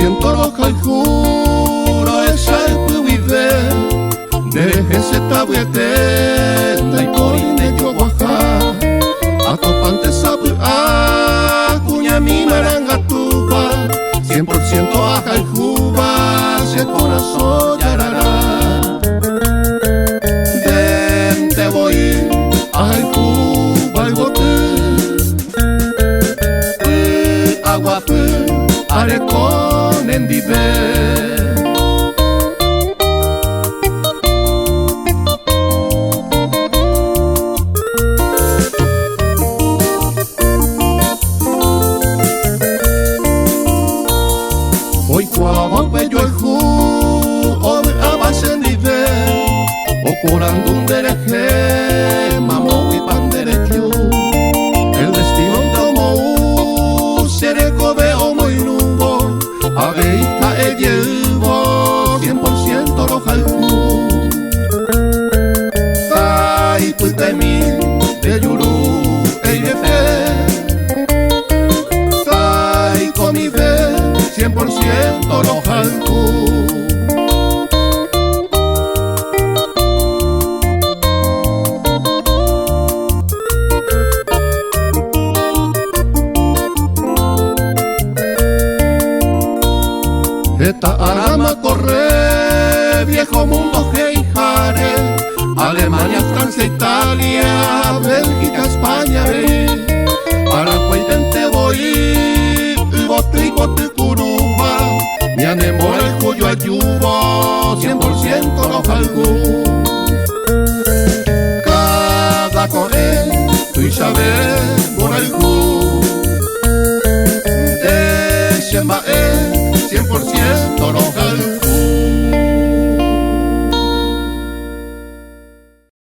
100% roja y juro esa es puvive deje se tabuete na ikoine yo guaja atopante sabu cuña mi maranga tuba 100% aja y juba se corazón yarará te voy ay juba y bote agua arecón en dive hoy cuando bello el ju o avance en dive o curando un dereje mamo y pan derecho el destino tomó seré cobe o muy lumbo abeita el llevo 100% roja el ju ay pues de mí de yuru el jefe ay con mi fe 100% roja el ju esta arama corre, viejo mundo heijare, Alemania, Francia, Italia, Bélgica, España, Paraguay, tente voy, bote curuba, mi anemo el cuyo ayubo, 100% roja el gu. Cada corre, tú y sabes, por el gu, de Shema